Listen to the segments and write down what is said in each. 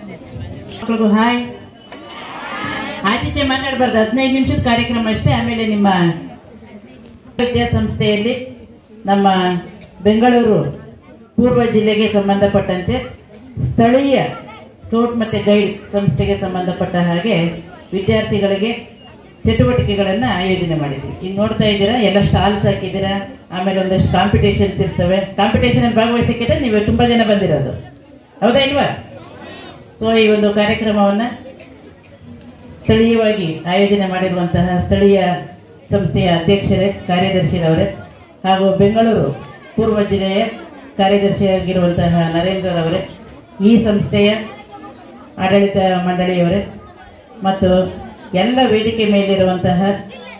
ಮಕ್ಕಳಿಗೂ ಹಾಯ್. ಆಚೀಚೆ ಮಾತಾಡಬಾರ್ದು, 15 ನಿಮಿಷದ ಕಾರ್ಯಕ್ರಮ ಅಷ್ಟೇ. ಆಮೇಲೆ ನಿಮ್ಮ ವಿದ್ಯಾಸಂಸ್ಥೆಯಲ್ಲಿ ನಮ್ಮ ಬೆಂಗಳೂರು ಪೂರ್ವ ಜಿಲ್ಲೆಗೆ ಸಂಬಂಧಪಟ್ಟಂತೆ ಸ್ಥಳೀಯ ಸ್ಕೌಟ್ ಮತ್ತು ಗೈಡ್ ಸಂಸ್ಥೆಗೆ ಸಂಬಂಧಪಟ್ಟ ಹಾಗೆ ವಿದ್ಯಾರ್ಥಿಗಳಿಗೆ ಚಟುವಟಿಕೆಗಳನ್ನು ಆಯೋಜನೆ ಮಾಡಿದ್ವಿ. ಈಗ ನೋಡ್ತಾ ಇದ್ದೀರಾ, ಎಲ್ಲ ಸ್ಟಾಲ್ಸ್ ಹಾಕಿದ್ದೀರಾ. ಆಮೇಲೆ ಒಂದಷ್ಟು ಕಾಂಪಿಟೇಷನ್ಸ್ ಇರ್ತವೆ. ಕಾಂಪಿಟೇಷನಲ್ಲಿ ಭಾಗವಹಿಸೋಕ್ಕಿಂತ ನೀವು ತುಂಬ ಜನ ಬಂದಿರೋದು, ಹೌದಾ ಇಲ್ವಾ? ಸೊ ಈ ಒಂದು ಕಾರ್ಯಕ್ರಮವನ್ನು ಸ್ಥಳೀಯವಾಗಿ ಆಯೋಜನೆ ಮಾಡಿರುವಂತಹ ಸ್ಥಳೀಯ ಸಂಸ್ಥೆಯ ಅಧ್ಯಕ್ಷರೇ, ಕಾರ್ಯದರ್ಶಿರವರೇ ಹಾಗೂ ಬೆಂಗಳೂರು ಪೂರ್ವ ಜಿಲ್ಲೆಯ ಕಾರ್ಯದರ್ಶಿಯಾಗಿರುವಂತಹ ನರೇಂದ್ರರವರೇ, ಈ ಸಂಸ್ಥೆಯ ಆಡಳಿತ ಮಂಡಳಿಯವರೇ ಮತ್ತು ಎಲ್ಲ ವೇದಿಕೆ ಮೇಲಿರುವಂತಹ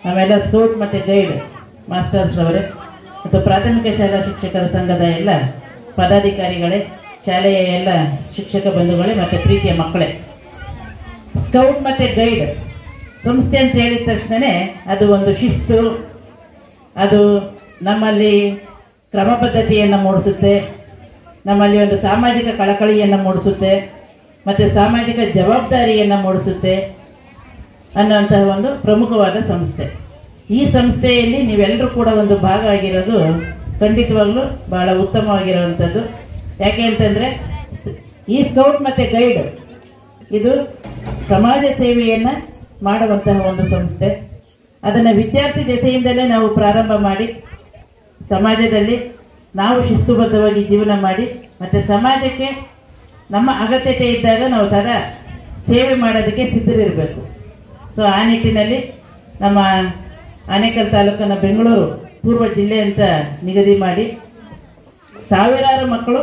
ನಮ್ಮೆಲ್ಲ ಸ್ಕೌಟ್ ಮತ್ತು ಗೈಡ್ ಮಾಸ್ಟರ್ಸ್ ಅವರೇ ಮತ್ತು ಪ್ರಾಥಮಿಕ ಶಾಲಾ ಶಿಕ್ಷಕರ ಸಂಘದ ಎಲ್ಲ ಪದಾಧಿಕಾರಿಗಳೇ, ಶಾಲೆಯ ಎಲ್ಲ ಶಿಕ್ಷಕ ಬಂಧುಗಳೇ ಮತ್ತು ಪ್ರೀತಿಯ ಮಕ್ಕಳೇ, ಸ್ಕೌಟ್ ಮತ್ತು ಗೈಡ್ ಸಂಸ್ಥೆ ಅಂತ ಹೇಳಿದ ತಕ್ಷಣ ಅದು ಒಂದು ಶಿಸ್ತು, ಅದು ನಮ್ಮಲ್ಲಿ ಕ್ರಮಬದ್ಧತೆಯನ್ನು ಮೂಡಿಸುತ್ತೆ, ನಮ್ಮಲ್ಲಿ ಒಂದು ಸಾಮಾಜಿಕ ಕಳಕಳಿಯನ್ನು ಮೂಡಿಸುತ್ತೆ ಮತ್ತು ಸಾಮಾಜಿಕ ಜವಾಬ್ದಾರಿಯನ್ನು ಮೂಡಿಸುತ್ತೆ ಅನ್ನುವಂತಹ ಒಂದು ಪ್ರಮುಖವಾದ ಸಂಸ್ಥೆ. ಈ ಸಂಸ್ಥೆಯಲ್ಲಿ ನೀವೆಲ್ಲರೂ ಕೂಡ ಒಂದು ಭಾಗ ಆಗಿರೋದು ಖಂಡಿತವಾಗ್ಲೂ ಬಹಳ ಉತ್ತಮವಾಗಿರುವಂಥದ್ದು. ಯಾಕೆ ಅಂತಂದರೆ ಈ ಸ್ಕೌಟ್ ಮತ್ತು ಗೈಡ್ ಇದು ಸಮಾಜ ಸೇವೆಯನ್ನು ಮಾಡುವಂತಹ ಒಂದು ಸಂಸ್ಥೆ. ಅದನ್ನು ವಿದ್ಯಾರ್ಥಿ ದೆಸೆಯಿಂದಲೇ ನಾವು ಪ್ರಾರಂಭ ಮಾಡಿ ಸಮಾಜದಲ್ಲಿ ನಾವು ಶಿಸ್ತುಬದ್ಧವಾಗಿ ಜೀವನ ಮಾಡಿ ಮತ್ತು ಸಮಾಜಕ್ಕೆ ನಮ್ಮ ಅಗತ್ಯತೆ ಇದ್ದಾಗ ನಾವು ಸದಾ ಸೇವೆ ಮಾಡೋದಕ್ಕೆ ಸಿದ್ಧರಿರಬೇಕು. ಸೊ ಆ ನಿಟ್ಟಿನಲ್ಲಿ ನಮ್ಮ ಆನೇಕಲ್ ತಾಲೂಕನ್ನು ಬೆಂಗಳೂರು ಪೂರ್ವ ಜಿಲ್ಲೆ ಅಂತ ನಿಗದಿ ಮಾಡಿ ಸಾವಿರಾರು ಮಕ್ಕಳು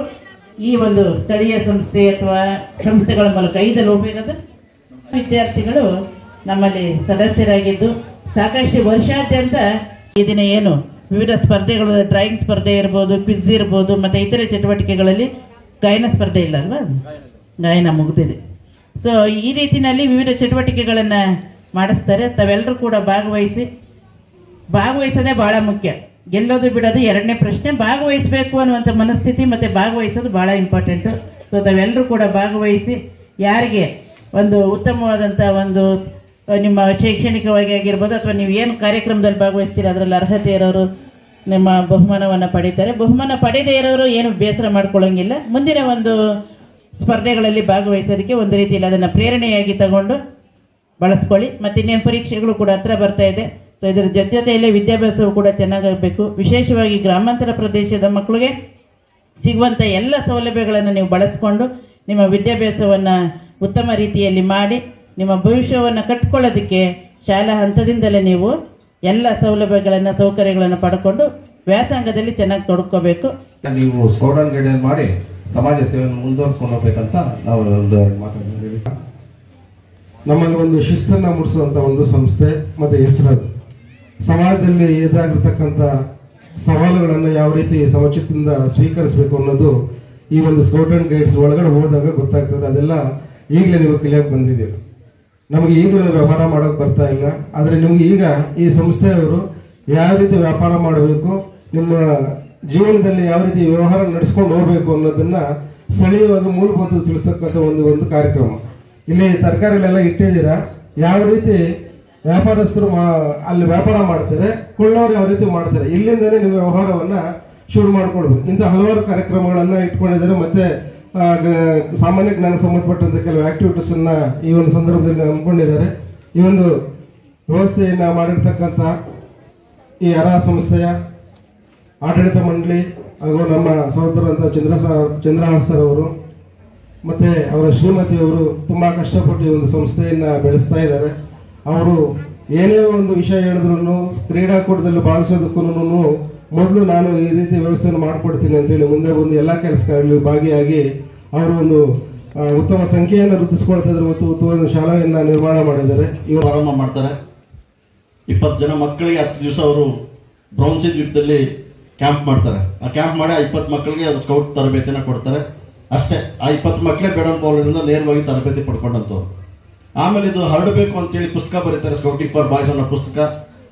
ಈ ಒಂದು ಸ್ಥಳೀಯ ಸಂಸ್ಥೆ ಅಥವಾ ಸಂಸ್ಥೆಗಳ ಮೂಲಕ 5 ಹೋಗಿರೋದು ವಿದ್ಯಾರ್ಥಿಗಳು ನಮ್ಮಲ್ಲಿ ಸದಸ್ಯರಾಗಿದ್ದು ಸಾಕಷ್ಟು ವರ್ಷಾದ್ಯಂತ ಈ ದಿನ ಏನು ವಿವಿಧ ಸ್ಪರ್ಧೆಗಳು, ಡ್ರಾಯಿಂಗ್ ಸ್ಪರ್ಧೆ ಇರ್ಬೋದು, ಕ್ವಿಜ್ ಇರ್ಬೋದು ಮತ್ತು ಇತರೆ ಚಟುವಟಿಕೆಗಳಲ್ಲಿ ಗಾಯನ ಸ್ಪರ್ಧೆ ಇಲ್ಲ ಅಲ್ವಾ, ಗಾಯನ ಮುಗಿದಿದೆ. ಸೊ ಈ ರೀತಿಯಲ್ಲಿ ವಿವಿಧ ಚಟುವಟಿಕೆಗಳನ್ನು ಮಾಡಿಸ್ತಾರೆ. ತಾವೆಲ್ಲರೂ ಕೂಡ ಭಾಗವಹಿಸೋದೇ ಭಾಳ ಮುಖ್ಯ. ಗೆಲ್ಲೋದು ಬಿಡೋದು ಎರಡನೇ ಪ್ರಶ್ನೆ. ಭಾಗವಹಿಸಬೇಕು ಅನ್ನುವಂಥ ಮನಸ್ಥಿತಿ ಮತ್ತು ಭಾಗವಹಿಸೋದು ಭಾಳ ಇಂಪಾರ್ಟೆಂಟು. ಸೊ ತಾವೆಲ್ಲರೂ ಕೂಡ ಭಾಗವಹಿಸಿ ಯಾರಿಗೆ ಒಂದು ಉತ್ತಮವಾದಂಥ ಒಂದು ನಿಮ್ಮ ಶೈಕ್ಷಣಿಕವಾಗಿ ಆಗಿರ್ಬೋದು ಅಥವಾ ನೀವು ಏನು ಕಾರ್ಯಕ್ರಮದಲ್ಲಿ ಭಾಗವಹಿಸ್ತೀರ ಅದರಲ್ಲಿ ಅರ್ಹತೆ ಇರೋರು ನಿಮ್ಮ ಬಹುಮಾನವನ್ನು ಪಡೀತಾರೆ. ಬಹುಮಾನ ಪಡೆದೇ ಇರೋರು ಏನು ಬೇಸರ ಮಾಡ್ಕೊಳ್ಳೋಂಗಿಲ್ಲ. ಮುಂದಿನ ಒಂದು ಸ್ಪರ್ಧೆಗಳಲ್ಲಿ ಭಾಗವಹಿಸೋದಕ್ಕೆ ಒಂದು ರೀತಿಯಲ್ಲಿ ಅದನ್ನು ಪ್ರೇರಣೆಯಾಗಿ ತಗೊಂಡು ಬಳಸ್ಕೊಳ್ಳಿ. ಮತ್ತು ಇನ್ನೇನು ಪರೀಕ್ಷೆಗಳು ಕೂಡ ಹತ್ರ ಬರ್ತಾ ಇದೆ. ಸೊ ಇದರ ಜೊತೆಯಲ್ಲೇ ವಿದ್ಯಾಭ್ಯಾಸವು ಕೂಡ ಚೆನ್ನಾಗಿರಬೇಕು. ವಿಶೇಷವಾಗಿ ಗ್ರಾಮಾಂತರ ಪ್ರದೇಶದ ಮಕ್ಕಳಿಗೆ ಸಿಗುವಂಥ ಎಲ್ಲ ಸೌಲಭ್ಯಗಳನ್ನು ನೀವು ಬಳಸ್ಕೊಂಡು ನಿಮ್ಮ ವಿದ್ಯಾಭ್ಯಾಸವನ್ನು ಉತ್ತಮ ರೀತಿಯಲ್ಲಿ ಮಾಡಿ ನಿಮ್ಮ ಭವಿಷ್ಯವನ್ನು ಕಟ್ಕೊಳ್ಳೋದಕ್ಕೆ ಶಾಲಾ ಹಂತದಿಂದಲೇ ನೀವು ಎಲ್ಲ ಸೌಲಭ್ಯಗಳನ್ನು, ಸೌಕರ್ಯಗಳನ್ನು ಪಡ್ಕೊಂಡು ವ್ಯಾಸಂಗದಲ್ಲಿ ಚೆನ್ನಾಗಿ ತೊಡ್ಕೋಬೇಕು. ನೀವು ಸ್ಕೌಟ್ ಅಂಡ್ ಗೈಡ್ ಮಾಡಿ ಸಮಾಜ ಸೇವೆಯನ್ನು ಮುಂದುವರಿಸ್ಕೊಂಡು ಹೋಗ್ಬೇಕಂತ ನಾವು ಒಂದು ಮಾತಾಡಿದ್ದೀವಿ. ನಮಗೆ ಒಂದು ಶಿಸ್ತನ್ನು ಮೂಡಿಸುವಂಥ ಒಂದು ಸಂಸ್ಥೆ ಮತ್ತು ಹೆಸರದು. ಸಮಾಜದಲ್ಲಿ ಎದುರಾಗಿರ್ತಕ್ಕಂಥ ಸವಾಲುಗಳನ್ನು ಯಾವ ರೀತಿ ಸಮಚಿತ್ತದಿಂದ ಸ್ವೀಕರಿಸಬೇಕು ಅನ್ನೋದು ಈ ಒಂದು ಸ್ಕೌಟ್ ಅಂಡ್ ಗೈಡ್ಸ್ ಒಳಗಡೆ ಹೋದಾಗ ಗೊತ್ತಾಗ್ತದೆ. ಅದೆಲ್ಲ ಈಗಲೇ ನೀವು ಕಲಿಯೋಕೆ ಬಂದಿದ್ದೀವಿ. ನಮಗೆ ಈಗಲೂ ವ್ಯವಹಾರ ಮಾಡೋಕೆ ಬರ್ತಾ ಇಲ್ಲ. ಆದರೆ ನಿಮ್ಗೆ ಈಗ ಈ ಸಂಸ್ಥೆಯವರು ಯಾವ ರೀತಿ ವ್ಯಾಪಾರ ಮಾಡಬೇಕು, ನಿಮ್ಮ ಜೀವನದಲ್ಲಿ ಯಾವ ರೀತಿ ವ್ಯವಹಾರ ನಡೆಸ್ಕೊಂಡು ಹೋಗ್ಬೇಕು ಅನ್ನೋದನ್ನ ಸ್ಥಳೀಯವಾಗಿ ಮೂಲಭೂತ ತಿಳಿಸ್ತಕ್ಕಂಥ ಒಂದು ಕಾರ್ಯಕ್ರಮ. ಇಲ್ಲಿ ತರಕಾರಿಗಳೆಲ್ಲ ಇಟ್ಟಿದ್ದೀರಾ, ಯಾವ ರೀತಿ ವ್ಯಾಪಾರಸ್ಥರು ಅಲ್ಲಿ ವ್ಯಾಪಾರ ಮಾಡ್ತಾರೆ, ಕೊಳ್ಳೋರು ಯಾವ ರೀತಿ ಮಾಡ್ತಾರೆ, ಇಲ್ಲಿಂದನೇ ನಿಮ್ಮ ವ್ಯವಹಾರವನ್ನ ಶುರು ಮಾಡ್ಕೊಳ್ಬೇಕು. ಇಂಥ ಹಲವಾರು ಕಾರ್ಯಕ್ರಮಗಳನ್ನ ಇಟ್ಕೊಂಡಿದ್ದಾರೆ. ಮತ್ತೆ ಸಾಮಾನ್ಯ ಜ್ಞಾನ ಸಂಬಂಧಪಟ್ಟಂತ ಕೆಲವು ಆಕ್ಟಿವಿಟೀಸ್ ಅನ್ನ ಈ ಒಂದು ಸಂದರ್ಭದಲ್ಲಿ ಹಮ್ಮಿಕೊಂಡಿದ್ದಾರೆ. ಈ ಒಂದು ವ್ಯವಸ್ಥೆಯನ್ನ ಮಾಡಿರ್ತಕ್ಕಂಥ ಈ ಅರಾ ಸಂಸ್ಥೆಯ ಆಡಳಿತ ಮಂಡಳಿ ಹಾಗೂ ನಮ್ಮ ಸಹೋದರಂತ ಚಂದ್ರಹಾಸ್ ಸರ್ ಅವರು ಮತ್ತೆ ಅವರ ಶ್ರೀಮತಿಯವರು ತುಂಬಾ ಕಷ್ಟಪಟ್ಟು ಈ ಒಂದು ಸಂಸ್ಥೆಯನ್ನ ಬೆಳೆಸ್ತಾ ಇದ್ದಾರೆ. ಅವರು ಏನೇ ಒಂದು ವಿಷಯ ಹೇಳಿದ್ರು ಕ್ರೀಡಾಕೂಟದಲ್ಲಿ ಭಾಗಿಸೋದಕ್ಕೂ ಮೊದಲು ನಾನು ಈ ರೀತಿ ವ್ಯವಸ್ಥೆಯನ್ನು ಮಾಡಿಕೊಡ್ತೀನಿ ಅಂತೇಳಿ ಮುಂದೆ ಬಂದು ಎಲ್ಲ ಕೆಲಸಗಳಲ್ಲಿ ಭಾಗಿಯಾಗಿ ಅವರು ಒಂದು ಉತ್ತಮ ಸಂಖ್ಯೆಯನ್ನು ವೃದ್ಧಿಸ್ಕೊಳ್ತಾ ಇದ್ದಾರೆ ಮತ್ತು ಉತ್ತಮ ಶಾಲೆಯನ್ನ ನಿರ್ಮಾಣ ಮಾಡಿದ್ದಾರೆ. ಇವರು ಆರಂಭ ಮಾಡ್ತಾರೆ. 20 ಜನ ಮಕ್ಕಳಿಗೆ 10 ದಿವಸ ಅವರು ಬ್ರೌನ್ಸಿನ್ ದ್ವೀಪದಲ್ಲಿ ಕ್ಯಾಂಪ್ ಮಾಡ್ತಾರೆ. ಆ ಕ್ಯಾಂಪ್ ಮಾಡಿ ಆ 20 ಮಕ್ಕಳಿಗೆ ಅವರು ಸ್ಕೌಟ್ ತರಬೇತಿನ ಕೊಡ್ತಾರೆ. ಅಷ್ಟೇ, ಆ 20 ಮಕ್ಕಳೇ ಬೇಡನ್ ಬೌಲರಿಂದ ನೇರವಾಗಿ ತರಬೇತಿ ಪಡ್ಕೊಂಡಂಥವ್ರು. ಆಮೇಲೆ ಇದು ಹರಡಬೇಕು ಅಂತೇಳಿ ಪುಸ್ತಕ ಬರೀತಾರೆ, ಸ್ಕೌಟಿಂಗ್ ಫಾರ್ ಬಾಯ್ಸ್ ಅನ್ನೋ ಪುಸ್ತಕ.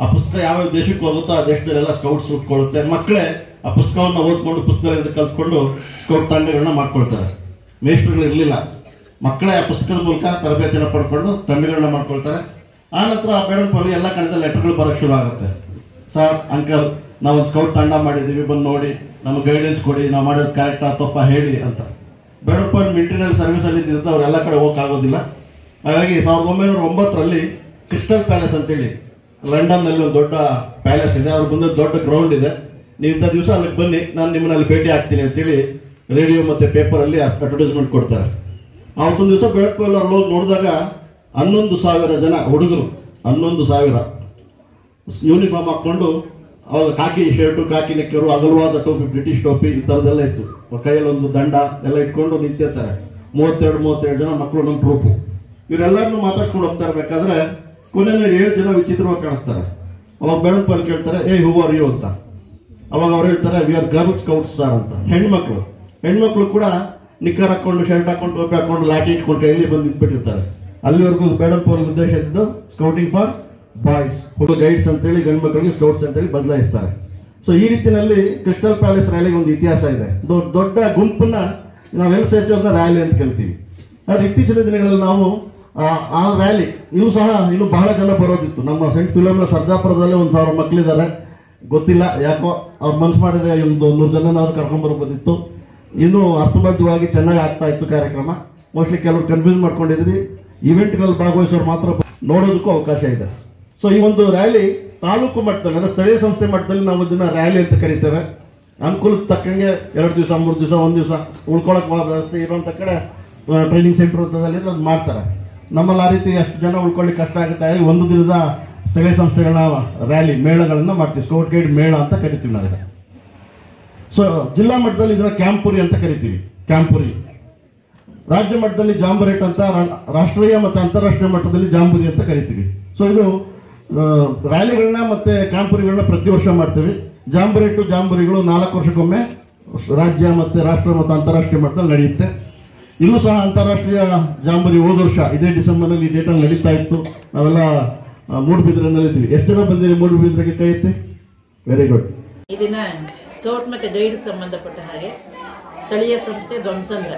ಆ ಪುಸ್ತಕ ಯಾವ ದೇಶಕ್ಕೆ ಹೋಗುತ್ತೋ ಆ ದೇಶದಲ್ಲೆಲ್ಲ ಸ್ಕೌಟ್ಸ್ ಉಟ್ಕೊಳ್ಳುತ್ತೆ. ಮಕ್ಕಳೇ ಆ ಪುಸ್ತಕವನ್ನು ಓದ್ಕೊಂಡು ಪುಸ್ತಕದಿಂದ ಕಲ್ತ್ಕೊಂಡು ಸ್ಕೌಟ್ ತಂಡಗಳನ್ನ ಮಾಡ್ಕೊಳ್ತಾರೆ. ಮೇಷ್ಟ್ರುಗಳು ಇರಲಿಲ್ಲ. ಮಕ್ಕಳೇ ಆ ಪುಸ್ತಕದ ಮೂಲಕ ತರಬೇತಿಯನ್ನು ಪಡ್ಕೊಂಡು ತಂಡಗಳನ್ನ ಮಾಡ್ಕೊಳ್ತಾರೆ. ಆ ನಂತರ ಆ ಬೇಡನ್ಪಲ್ಲಿ ಎಲ್ಲ ಕಡೆದ ಲೆಟರ್ಗಳು ಬರೋಕ್ಕೆ ಶುರು ಆಗುತ್ತೆ. ಸರ್, ಅಂಕಲ್, ನಾವೊಂದು ಸ್ಕೌಟ್ ತಂಡ ಮಾಡಿದ್ದೀವಿ, ಬಂದು ನೋಡಿ, ನಮಗೆ ಗೈಡೆನ್ಸ್ ಕೊಡಿ, ನಾವು ಮಾಡೋದು ಕರೆಕ್ಟಾ ತಪ್ಪಾ ಹೇಳಿ ಅಂತ. ಬೇಡನ್ಪಲ್ಲಿ ಮಿಲಿಟರಿನಲ್ಲಿ ಸರ್ವಿಸಲ್ಲಿ ಇದ್ದಿದ್ದು ಅವರೆಲ್ಲ ಕಡೆ ಹೋಗೋಕ್ಕಾಗೋದಿಲ್ಲ. ಹಾಗಾಗಿ 1909ರಲ್ಲಿ ಕ್ರಿಸ್ಟಲ್ ಪ್ಯಾಲೇಸ್ ಅಂತೇಳಿ ಲಂಡನ್ನಲ್ಲಿ ಒಂದು ದೊಡ್ಡ ಪ್ಯಾಲೇಸ್ ಇದೆ, ಅವ್ರ ಮುಂದೆ ದೊಡ್ಡ ಗ್ರೌಂಡ್ ಇದೆ, ನೀವು ಇಂಥ ದಿವಸ ಅಲ್ಲಿಗೆ ಬನ್ನಿ, ನಾನು ನಿಮ್ಮನ್ನಲ್ಲಿ ಭೇಟಿ ಆಗ್ತೀನಿ ಅಂತೇಳಿ ರೇಡಿಯೋ ಮತ್ತು ಪೇಪರಲ್ಲಿ ಅಡ್ವರ್ಟೈಸ್ಮೆಂಟ್ ಕೊಡ್ತಾರೆ. ಅವತ್ತೊಂದು ದಿವಸ ಬೇಡನ್ಪಲ್ಲಿ ಅಲ್ಲಿ ಹೋಗಿ ನೋಡಿದಾಗ 11,000 ಜನ ಹುಡುಗರು, 11,000 ಯೂನಿಫಾರ್ಮ್ ಹಾಕ್ಕೊಂಡು, ಅವಾಗ ಕಾಕಿ ಶರ್ಟು, ಕಾಕಿ ನೆಕ್ಕರು, ಅಗಲವಾದ ಟೋಪಿ, ಬ್ರಿಟಿಷ್ ಟೋಪಿ, ಈ ಥರದ್ದೆಲ್ಲ ಇತ್ತು. ಕೈಯಲ್ಲಿ ಒಂದು ದಂಡ ಎಲ್ಲ ಇಟ್ಕೊಂಡು ನಿಂತಿರ್ತಾರೆ. 32 ಜನ ಮಕ್ಕಳು ನಮ್ಮ ಟ್ರೂಪು. ಇವರೆಲ್ಲರನ್ನೂ ಮಾತಾಡ್ಸ್ಕೊಂಡು ಹೋಗ್ತಾ ಇರ್ಬೇಕಾದ್ರೆ ಕೊನೆಯಲ್ಲಿ 7 ಜನ ವಿಚಿತ್ರವಾಗಿ ಕಾಣಿಸ್ತಾರೆ. ಅವಾಗ ಬೇಡನ್ಪಲ್ಲಿ ಕೇಳ್ತಾರೆ, ಹೂ ಆರ್ ಯು ಅಂತ. ಅವಾಗ ಅವ್ರು ಹೇಳ್ತಾರೆ, we are girl scouts sir ಅಂತ. ಹೆಣ್ಮಕ್ಳು ಕೂಡ ನಿಕ್ಕರ್ ಹಾಕೊಂಡು, ಶರ್ಟ್ ಹಾಕೊಂಡು, ಟೋಪಿ ಹಾಕೊಂಡು, ಲಾಠಿ ಇಟ್ಕೊಂಡು ಕೈಯಲ್ಲಿ ಬಂದು ನಿಂತ್ಬಿಟ್ಟಿರ್ತಾರೆ. ಅಲ್ಲಿವರೆಗೂ ಬೇಡನ್ಪಲ್ಲಿ ಉದ್ದೇಶ ಇದ್ದು ಸ್ಕೌಟಿಂಗ್ ಫಾರ್ ಬಾಯ್ಸ್, ಗೈಡ್ಸ್ ಅಂತೇಳಿ ಗಂಡು ಮಕ್ಕಳಿಗೆ ಸ್ಕೌಟ್ಸ್ ಅಂತೇಳಿ ಬದಲಾಯಿಸ್ತಾರೆ. ಸೊ ಈ ರೀತಿಯಲ್ಲಿ ಕ್ರಿಸ್ಟಲ್ ಪ್ಯಾಲೇಸ್ ರ್ಯಾಲಿಗೆ ಒಂದು ಇತಿಹಾಸ ಇದೆ. ದೊಡ್ಡ ಗುಂಪನ್ನ ನಾವೆಲ್ಲ ಸೇರ್ತೀವಿ ಅಂತ ರ್ಯಾಲಿ ಅಂತ ಕೇಳ್ತೀವಿ. ಆದ್ರೆ ಇತ್ತೀಚಿನ ದಿನಗಳಲ್ಲಿ ನಾವು ಆ ರ್ಯಾಲಿ ಇನ್ನೂ ಬಹಳ ಜನ ಬರೋದಿತ್ತು. ನಮ್ಮ ಸೆಂಟ್ ಫಿಲೋಮಿನಾ ಸರ್ಜಾಪುರದಲ್ಲಿ 1,000 ಮಕ್ಕಳಿದ್ದಾರೆ. ಗೊತ್ತಿಲ್ಲ ಯಾಕೋ ಅವ್ರು ಮನ್ಸು ಮಾಡಿದ್ರೆ ಒಂದು 100 ಜನ ನಾವು ಕರ್ಕೊಂಡ್ಬರ್ಬೋದಿತ್ತು. ಇನ್ನೂ ಅರ್ಥಬದ್ಧವಾಗಿ ಚೆನ್ನಾಗಿ ಆಗ್ತಾ ಇತ್ತು ಕಾರ್ಯಕ್ರಮ. ಮೋಸ್ಟ್ಲಿ ಕೆಲವರು ಕನ್ಫ್ಯೂಸ್ ಮಾಡ್ಕೊಂಡಿದ್ರಿ. ಇವೆಂಟ್ಗಳಲ್ಲಿ ಭಾಗವಹಿಸೋರು ಮಾತ್ರ ನೋಡೋದಕ್ಕೂ ಅವಕಾಶ ಇದೆ. ಸೊ ಈ ಒಂದು ರ್ಯಾಲಿ ತಾಲೂಕು ಮಟ್ಟದಲ್ಲಿ, ಅಂದರೆ ಸ್ಥಳೀಯ ಸಂಸ್ಥೆ ಮಟ್ಟದಲ್ಲಿ ನಾವು ಇದನ್ನ ರ್ಯಾಲಿ ಅಂತ ಕರಿತೇವೆ. ಅನುಕೂಲಕ್ಕೆ ತಕ್ಕಂಗೆ 2 ದಿವಸ, 3 ದಿವಸ, 1 ದಿವಸ ಉಳ್ಕೊಳ್ಳೋಕೆ ವ್ಯವಸ್ಥೆ ಇರುವಂಥ ಕಡೆ ಟ್ರೈನಿಂಗ್ ಸೆಂಟರ್ ಅಂತದಲ್ಲಿ ಅದು ಮಾಡ್ತಾರೆ. ನಮ್ಮಲ್ಲಿ ಆ ರೀತಿ ಅಷ್ಟು ಜನ ಉಳ್ಕೊಳ್ಳಿಕ್ಕೆ ಕಷ್ಟ ಆಗುತ್ತೆ. ಒಂದು ದಿನದ ಸ್ಥಳೀಯ ಸಂಸ್ಥೆಗಳನ್ನ ರ್ಯಾಲಿ ಮೇಳಗಳನ್ನು ಮಾಡ್ತೀವಿ. ಸ್ಕೌಟ್ ಗೈಡ್ ಮೇಳ ಅಂತ ಕರಿತೀವಿ ನಾವು. ಸೊ ಜಿಲ್ಲಾ ಮಟ್ಟದಲ್ಲಿ ಇದನ್ನ ಕ್ಯಾಂಪುರಿ ಅಂತ ಕರಿತೀವಿ. ಕ್ಯಾಂಪುರಿ. ರಾಜ್ಯ ಮಟ್ಟದಲ್ಲಿ ಜಾಂಬರೇಟ್ ಅಂತ, ರಾಷ್ಟ್ರೀಯ ಮತ್ತು ಅಂತಾರಾಷ್ಟ್ರೀಯ ಮಟ್ಟದಲ್ಲಿ ಜಾಂಬುರಿ ಅಂತ ಕರಿತೀವಿ. ಸೊ ಇದು ರ್ಯಾಲಿಗಳನ್ನ ಮತ್ತೆ ಕ್ಯಾಂಪುರಿಗಳನ್ನ ಪ್ರತಿ ವರ್ಷ ಮಾಡ್ತೀವಿ. ಜಾಂಬುರಿಗಳು 4 ವರ್ಷಕ್ಕೊಮ್ಮೆ ರಾಜ್ಯ ಮತ್ತು ರಾಷ್ಟ್ರ ಮತ್ತು ಅಂತಾರಾಷ್ಟ್ರೀಯ ಮಟ್ಟದಲ್ಲಿ ನಡೆಯುತ್ತೆ. ಇಲ್ಲೂ ಸಹ ಅಂತಾರಾಷ್ಟ್ರೀಯ ಜಾಂಬುರಿ ಹೋದ ವರ್ಷ ಇದೇ ಡಿಸೆಂಬರ್ನಲ್ಲಿ ಈ ಡೇಟಲ್ಲಿ ನಡೀತಾ ಇತ್ತು. ನಾವೆಲ್ಲ ಮೂಡುಬಿದ್ರೆನಲ್ಲಿ ಇದ್ವಿ. ಎಷ್ಟು ಜನ ಬಂದಿರಿ ಮೂಡುಬಿದ್ರೆಗೆ? ಕೈ ಎತ್ತಿ. Very good. ಈ ದಿನ ಸ್ಕೌಟ್ ಮತ್ತು ಗೈಡ್ ಸಂಬಂಧಪಟ್ಟ ಹಾಗೆ ಸ್ಥಳೀಯ ಸಂಸ್ಥೆ ದೊಂಸಂದ್ರ,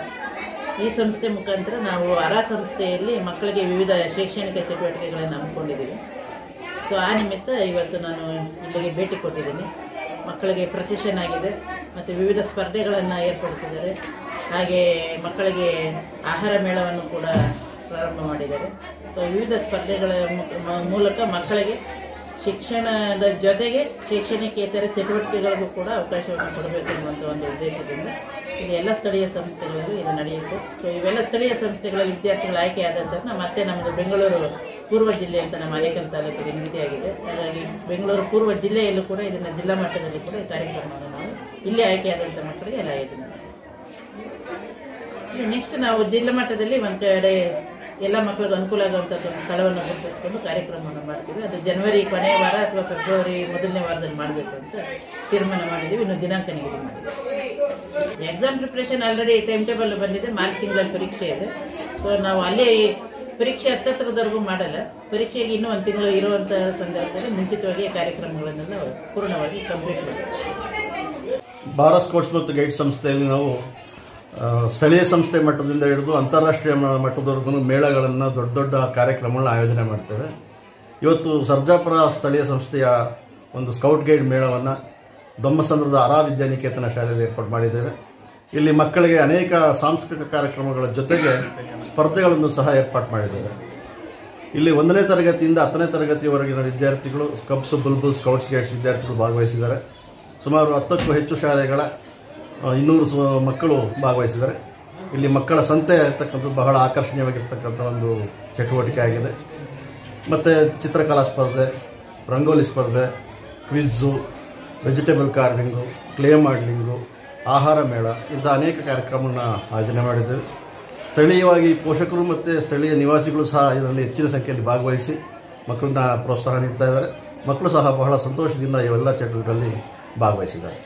ಈ ಸಂಸ್ಥೆ ಮುಖಾಂತರ ನಾವು ಅರಾ ಸಂಸ್ಥೆಯಲ್ಲಿ ಮಕ್ಕಳಿಗೆ ವಿವಿಧ ಶೈಕ್ಷಣಿಕ ಚಟುವಟಿಕೆಗಳನ್ನು ಹಮ್ಮಿಕೊಂಡಿದ್ದೀವಿ. ಸೊ ಆ ನಿಮಿತ್ತ ಇವತ್ತು ನಾನು ಇಲ್ಲಿಗೆ ಭೇಟಿ ಕೊಟ್ಟಿದ್ದೀನಿ. ಮಕ್ಕಳಿಗೆ ಪ್ರೊಸೆಷನ್ ಆಗಿದೆ ಮತ್ತು ವಿವಿಧ ಸ್ಪರ್ಧೆಗಳನ್ನು ಏರ್ಪಡಿಸಿದ್ದಾರೆ. ಹಾಗೆ ಮಕ್ಕಳಿಗೆ ಆಹಾರ ಮೇಳವನ್ನು ಕೂಡ ಪ್ರಾರಂಭ ಮಾಡಿದ್ದಾರೆ. ಸೊ ವಿವಿಧ ಸ್ಪರ್ಧೆಗಳ ಮೂಲಕ ಮಕ್ಕಳಿಗೆ ಶಿಕ್ಷಣದ ಜೊತೆಗೆ ಶೈಕ್ಷಣಿಕೇತರ ಚಟುವಟಿಕೆಗಳಿಗೂ ಕೂಡ ಅವಕಾಶವನ್ನು ಕೊಡಬೇಕು ಅನ್ನುವಂಥ ಒಂದು ಉದ್ದೇಶದಿಂದ ಇದು ಎಲ್ಲ ಸ್ಥಳೀಯ ಸಂಸ್ಥೆಗಳಲ್ಲೂ ಇದು ನಡೆಯುತ್ತೆ. ಸೊ ಇವೆಲ್ಲ ಸ್ಥಳೀಯ ಸಂಸ್ಥೆಗಳ ವಿದ್ಯಾರ್ಥಿಗಳು ಆಯ್ಕೆ ಆದ ನಂತರ ಮತ್ತೆ ನಮ್ಮದು ಬೆಂಗಳೂರು ಪೂರ್ವ ಜಿಲ್ಲೆ ಅಂತ ನಮ್ಮ ಆನೇಕಲ್ ತಾಲೂಕಿಗೆ ನಿಗದಿಯಾಗಿದೆ. ಹಾಗಾಗಿ ಬೆಂಗಳೂರು ಪೂರ್ವ ಜಿಲ್ಲೆಯಲ್ಲೂ ಕೂಡ ಇದನ್ನು ಜಿಲ್ಲಾ ಮಟ್ಟದಲ್ಲಿ ಕೂಡ ಈ ಕಾರ್ಯಕ್ರಮವನ್ನು ನಾವು ಇಲ್ಲಿ ಆಯ್ಕೆಯಾದಂಥ ಮಕ್ಕಳಿಗೆ ಎಲ್ಲ ಆಯ್ತು. ನೆಕ್ಸ್ಟ್ ನಾವು ಜಿಲ್ಲಾ ಮಟ್ಟದಲ್ಲಿ ಒಂದು ಕಡೆ ಎಲ್ಲ ಮಕ್ಕಳಿಗೆ ಅನುಕೂಲ ಆಗುವಂಥ ಒಂದು ಸ್ಥಳವನ್ನು ಗುರುತಿಸಿಕೊಂಡು ಕಾರ್ಯಕ್ರಮವನ್ನು ಮಾಡ್ತೀವಿ. ಅದು ಜನವರಿ ಕೊನೆಯ ವಾರ ಅಥವಾ ಫೆಬ್ರವರಿ ಮೊದಲನೇ ವಾರದಲ್ಲಿ ಮಾಡಬೇಕು ಅಂತ ತೀರ್ಮಾನ ಮಾಡಿದ್ದೀವಿ. ಇನ್ನು ದಿನಾಂಕ ನಿಗದಿ ಮಾಡಿದ್ದೀವಿ. Exam preparation already time table ಬಂದಿದೆ. 4 ತಿಂಗಳಲ್ಲಿ ಪರೀಕ್ಷೆ ಇದೆ. ಸೊ ನಾವು ಅಲ್ಲಿ ಪರೀಕ್ಷೆ ಹತ್ತತ್ರದವರೆಗೂ ಮಾಡಲ್ಲ. ಪರೀಕ್ಷೆಗೆ ಇನ್ನೂ 1 ತಿಂಗಳು ಇರುವಂಥ ಸಂದರ್ಭದಲ್ಲಿ ಮುಂಚಿತವಾಗಿ ಕಾರ್ಯಕ್ರಮಗಳನ್ನೆಲ್ಲ ಪೂರ್ಣವಾಗಿ ಕಂಪ್ಲೀಟ್ ಮಾಡ್ತೀವಿ. ಭಾರತ್ ಸ್ಕೌಟ್ಸ್ ಮತ್ತು ಗೈಡ್ ಸಂಸ್ಥೆಯಲ್ಲಿ ನಾವು ಸ್ಥಳೀಯ ಸಂಸ್ಥೆ ಮಟ್ಟದಿಂದ ಹಿಡಿದು ಅಂತಾರಾಷ್ಟ್ರೀಯ ಮಟ್ಟದವರೆಗೂ ಮೇಳಗಳನ್ನು, ದೊಡ್ಡ ದೊಡ್ಡ ಕಾರ್ಯಕ್ರಮಗಳನ್ನ ಆಯೋಜನೆ ಮಾಡ್ತೇವೆ. ಇವತ್ತು ಸರ್ಜಾಪುರ ಸ್ಥಳೀಯ ಸಂಸ್ಥೆಯ ಒಂದು ಸ್ಕೌಟ್ ಗೈಡ್ ಮೇಳವನ್ನು ದೊಮ್ಮಸಂದ್ರದ ಅರಾ ವಿದ್ಯಾನಿಕೇತನ ಶಾಲೆಯಲ್ಲಿ ಏರ್ಪಾಡು ಮಾಡಿದ್ದೇವೆ. ಇಲ್ಲಿ ಮಕ್ಕಳಿಗೆ ಅನೇಕ ಸಾಂಸ್ಕೃತಿಕ ಕಾರ್ಯಕ್ರಮಗಳ ಜೊತೆಗೆ ಸ್ಪರ್ಧೆಗಳನ್ನು ಸಹ ಏರ್ಪಾಡು ಮಾಡಿದ್ದೇವೆ. ಇಲ್ಲಿ 1ನೇ ತರಗತಿಯಿಂದ 10ನೇ ತರಗತಿಯವರೆಗಿನ ವಿದ್ಯಾರ್ಥಿಗಳು, ಸ್ಕಬ್ಸ್, ಬುಲ್ಬುಲ್, ಸ್ಕೌಟ್ಸ್ ಗೈಡ್ಸ್ ವಿದ್ಯಾರ್ಥಿಗಳು ಭಾಗವಹಿಸಿದ್ದಾರೆ. ಸುಮಾರು 10ಕ್ಕೂ ಹೆಚ್ಚು ಶಾಲೆಗಳ 200 ಮಕ್ಕಳು ಭಾಗವಹಿಸಿದ್ದಾರೆ. ಇಲ್ಲಿ ಮಕ್ಕಳ ಸಂತೆ ಅಂತಕ್ಕಂಥದ್ದು ಬಹಳ ಆಕರ್ಷಣೀಯವಾಗಿರ್ತಕ್ಕಂಥ ಒಂದು ಚಟುವಟಿಕೆ ಆಗಿದೆ. ಮತ್ತು ಚಿತ್ರಕಲಾ ಸ್ಪರ್ಧೆ, ರಂಗೋಲಿ ಸ್ಪರ್ಧೆ, ಕ್ವಿಜ್ಜು, ವೆಜಿಟೇಬಲ್ ಕಾರ್ವಿಂಗು, ಕ್ಲೇ ಮಾಡಲಿಂಗು, ಆಹಾರ ಮೇಳ ಇಂಥ ಅನೇಕ ಕಾರ್ಯಕ್ರಮವನ್ನು ಆಯೋಜನೆ ಮಾಡಿದ್ದೇವೆ. ಸ್ಥಳೀಯವಾಗಿ ಪೋಷಕರು ಮತ್ತು ಸ್ಥಳೀಯ ನಿವಾಸಿಗಳು ಸಹ ಇದರಲ್ಲಿ ಹೆಚ್ಚಿನ ಸಂಖ್ಯೆಯಲ್ಲಿ ಭಾಗವಹಿಸಿ ಮಕ್ಕಳನ್ನ ಪ್ರೋತ್ಸಾಹ ನೀಡ್ತಾ ಇದ್ದಾರೆ. ಮಕ್ಕಳು ಸಹ ಬಹಳ ಸಂತೋಷದಿಂದ ಇವೆಲ್ಲ ಚಟುವಟಿಕೆಗಳಲ್ಲಿ ಭಾಗವಹಿಸಿದ್ದಾರೆ.